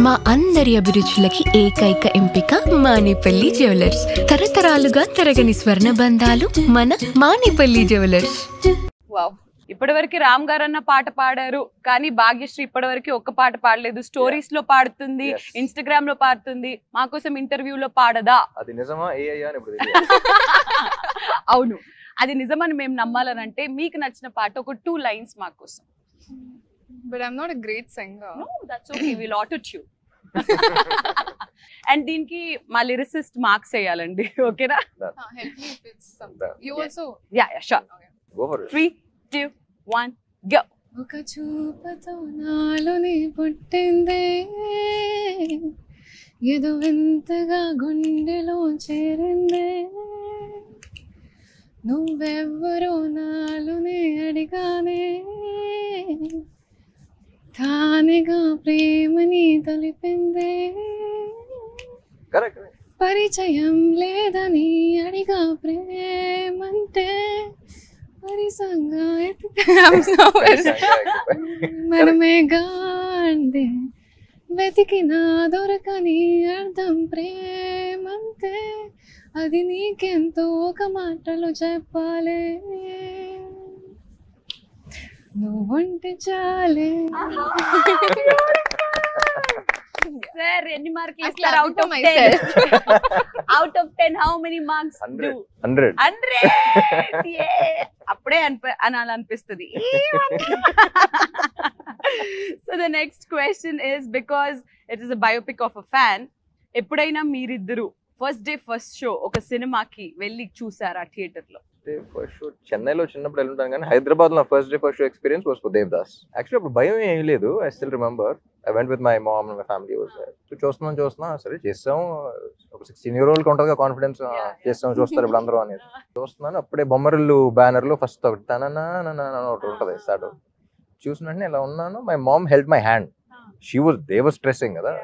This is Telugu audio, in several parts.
మా అందరి అభిరుచులకి ఏకైక ఎంపిక మానేపల్లి జ్యువెలర్స్. తరతరాలుగా తరగని స్వర్ణ బంధాలు మన మానేపల్లి జ్యువెలర్స్. వావ్, ఇప్పటివరకు రామ్ గారు అన్న పాట పాడారు, కానీ భాగ్యశ్రీ ఇప్పటివరకు ఒక్క పాట పాడలేదు. స్టోరీస్ లో పాడుతుంది, ఇన్స్టాగ్రామ్ లో పాడుతుంది, మా కోసం ఇంటర్వ్యూలో పాడదా? అది నిజమా అని ఇప్పుడు అవును, అది నిజమని మేము నమ్మాలనంటే మీకు నచ్చిన పాట ఒక 2 lines మా కోసం. But I'm not a great singer. No, that's okay. We'll auto-tune. And దీనికి మా లిరిసిస్ట్ మార్క్స్ వేయాలండి, ఓకేనా? Help me if it's something. You also? Yeah, sure. Go for it. 3, 2, 1, go. ఒక చూపుతో నాలోని పుట్టిందే, ఏదో వింతగా గుండెలో చేరిందే, నువ్వెవ్వరో నాలోనే అడిగానే, తానేగా ప్రేమని తెలిపిందే, పరిచయం లేదని అడిగా ప్రేమంటే పరిసంగా మనమేగా అంటే వెతికినా దొరకని అర్థం ప్రేమంతే, అది నీకెంతో ఒక మాటలో చెప్పాలే, నువ్వుంటే చాలే. Sir, ఎన్ని మార్కులు ఇస్తారు out of 10? Out of 10 how many marks do? 100. 100. అప్పుడే అనాలనిపిస్తుంది. So the next question is, because it is a biopic of a fan, ఎప్పుడైనా మీరిద్దరు ఫస్ట్ డే ఫస్ట్ షో ఒక సినిమాకి వెళ్ళి చూసారా థియేటర్ లో? ఫస్ట్ షో చెన్నైలో చిన్నప్పుడు వెళ్ళుంటాను, కానీ హైదరాబాద్ లో first day first show experience was for Devdas. Actually అప్పుడు భయం ఏం లేదు. I still remember I went with my mom and my family was there. So చూస్తున్నా సరే చేస్తాం, ఒక 16-year-old కి ఉంటుంది కాన్ఫిడెన్స్, చేస్తాం చూస్తారు ఇప్పుడు అందరూ అనేది. చూస్తున్నాను, అప్పుడే బొమ్మరిల్లు బ్యానర్ లో ఫస్ట్ ఒకటి తననా ఒకటి ఉంటుంది స్టార్ట్. చూసిన వెంటనే ఇలా ఉన్నాను, my mom held my hand. They was stressing కదా,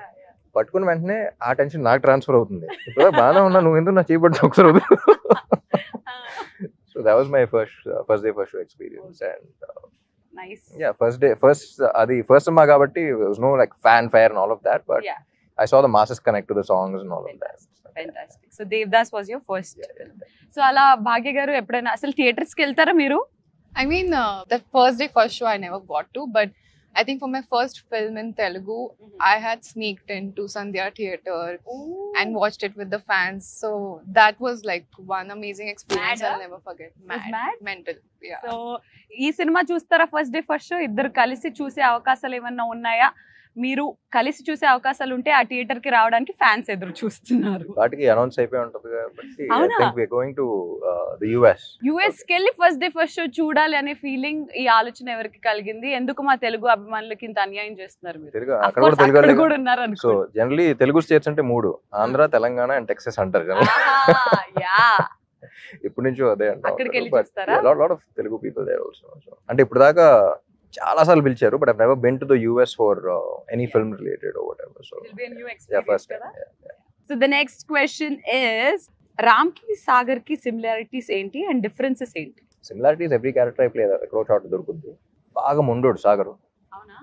పట్టుకున్న వెంటనే ఆ టెన్షన్ నాకు ట్రాన్స్ఫర్ అవుతుంది. ఇప్పుడు బాగానే ఉన్నా, నువ్వు ఎందుకు నా చేయబడి ఒకసారి అవుతుంది. So that was my first day first show experience, and nice. Yeah, adi first cinema kabatti there was no like fanfare and all of that, but yeah, I saw the masses connect to the songs and all of that. Fantastic. So Devdas was your first. So ala Bhagya garu eppudaina asalu theaters ki veltara meeru? I mean, the first day first show I never got to, but I think for my first film in Telugu, I had sneaked into Sandhya Theatre and watched it with the fans. So that was like one amazing experience I'll never forget. Mad? Mental. Yeah. So ee cinema chustara first day first show iddaru kalisi chuse avakasalu emanna unnaya? మీరు కలిసి చూసే అవకాశాలు ఉంటే ఆ థియేటర్ కి రావడానికి ఫ్యాన్స్ ఎదురు చూస్తున్నారు. వాటికి అనౌన్స్ అయిపోయి ఉంటుంది కాబట్టి I think we are going to the US కి వెళ్ళి ఫస్ట్ డే ఫస్ట్ షో చూడాలి అనే ఫీలింగ్, ఈ ఆలోచన ఎవరికి కలిగింది? ఎందుకు మా తెలుగు అభిమానులకి ఇంత అన్యాయం చేస్తున్నారు మీరు? అక్కడ కూడా ఉన్నారు అనుకో. సో జనరల్లీ తెలుగు స్టేట్స్ అంటే 3, ఆంధ్ర, తెలంగాణ అండ్ టెక్సస్ అంటారు కదా. ఇప్పటి నుంచో అదే అంటారు. అక్కడికి వెళ్ళి చూస్తారా? Lot of Telugu people there also. అంటే ఇప్పుడు దాకా చాలా సార్లు పిలిచారు, but I've never been to the US for any film related or whatever. So it will be a new experience కదా. So the next question is, Ram కి సాగర్ కి సిమిలారిటీస్ ఏంటి అండ్ డిఫరెన్సెస్ ఏంటి? Similarities every character I play ఎక్కడో చోట దొరుకుద్ది. బాగా ముండోడు సాగర్. అవునా?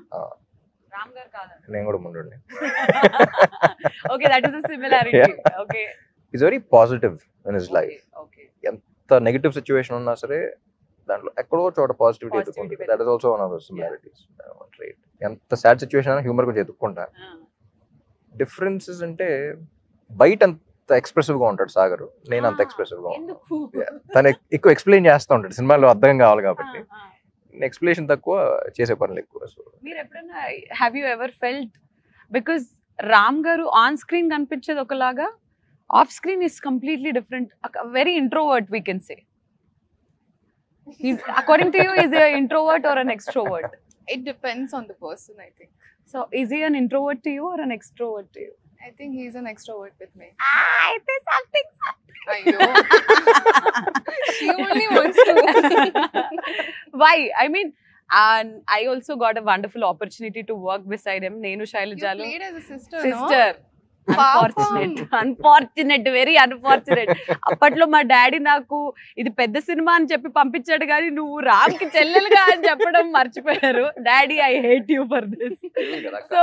రామ్ గారు కాదా? నేను కూడా ముండోడిని. Okay, that is the similarity. Okay, is very positive in his life. Okay, ఎంత నెగటివ్ సిచువేషన్ ఉన్నా సరే దాంట్లో ఎక్కడో చోట పాజిటివిటీ ఎదుర్కొంటారు. That is also one of the similarities. ఎంత సాడ్ సిచువేషన్ అయినా హ్యూమర్ కొంచెం ఎదుర్కొంటారు. డిఫరెన్సెస్ అంటే బయట అంత ఎక్స్ప్రెసివ్ గా ఉంటాడు సాగర్, నేను అంత ఎక్స్ప్రెసివ్ గా ఉంటాను. తను ఎక్కువ ఎక్స్ప్లెయిన్ చేస్తూ ఉంటాడు, సినిమాలో అర్థం కావాలి కాబట్టి. ఎక్స్ప్లెనేషన్ తక్కువ, చేసే పనులు ఎక్కువ. సో మీరు ఎప్పుడైనా have you ever felt, because Ram గారు ఆన్ స్క్రీన్ కనిపించేది ఒకలాగా, off screen is completely different, very introvert we can say. According to you, is he an introvert or an extrovert? It depends on the person, I think. So is he an introvert to you or an extrovert to you? I think he's an extrovert with me. It is something. Ayyo. She only wants to. Why? I mean, and I also got a wonderful opportunity to work beside him. Nenu Shailajalu. You played as a sister, no? Unfortunate, very unfortunate. అప్పట్లో మా డాడీ నాకు ఇది పెద్ద సినిమా అని చెప్పి పంపించాడు, కానీ నువ్వు రామ్ కి చెల్లెలుగా అని చెప్పడం మర్చిపోయారు. Daddy, I hate you for this. So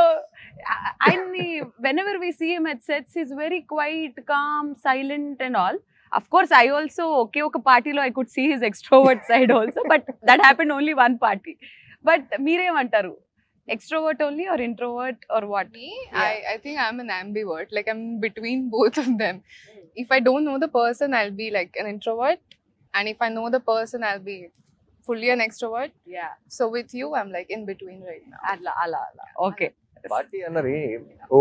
ఆయన్ని whenever we see him at sets, he's very quiet, calm, silent and all. Of course, I also, okay, oka party lo I could see his extrovert side also, but that happened only one party. But మీరేమంటారు? Extrovert only or introvert or what? Me, Yeah. I think I'm an ambivert. Like I'm between both of them. If I don't know the person, I'll be like an introvert, and if I know the person, I'll be fully an extrovert. Yeah. So with you, I'm like in between right now. అలా ఓకే. పార్టీ అన్నది ఓ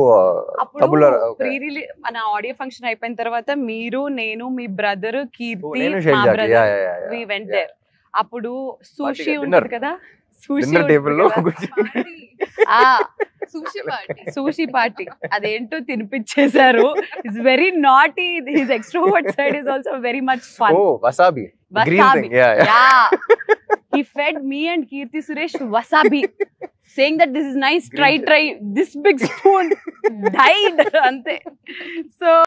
అప్పుడు తబులర్ ప్రీ రిలీజ్ మన ఆడియో ఫంక్షన్ అయిపోయిన తర్వాత మీరు, నేను, మీ బ్రదర్ కీర్తి, నేను మా షైజాకి బ్రదర్ we went there. అప్పుడు సుషి Party, ఉంటుంది కదా, సుషి డిన్నర్ టేబుల్ లో Party. ఆ Sushi party. సుషి పార్టీ అదేంటో తినిపించేశారు. It's very naughty. His extrovert side is also very much fun. Oh wasabi green Wasabi. Thing yeah Yeah. He fed me and Kirti Suresh wasabi, saying that this is nice. Green Try. This big spoon died. Ante. So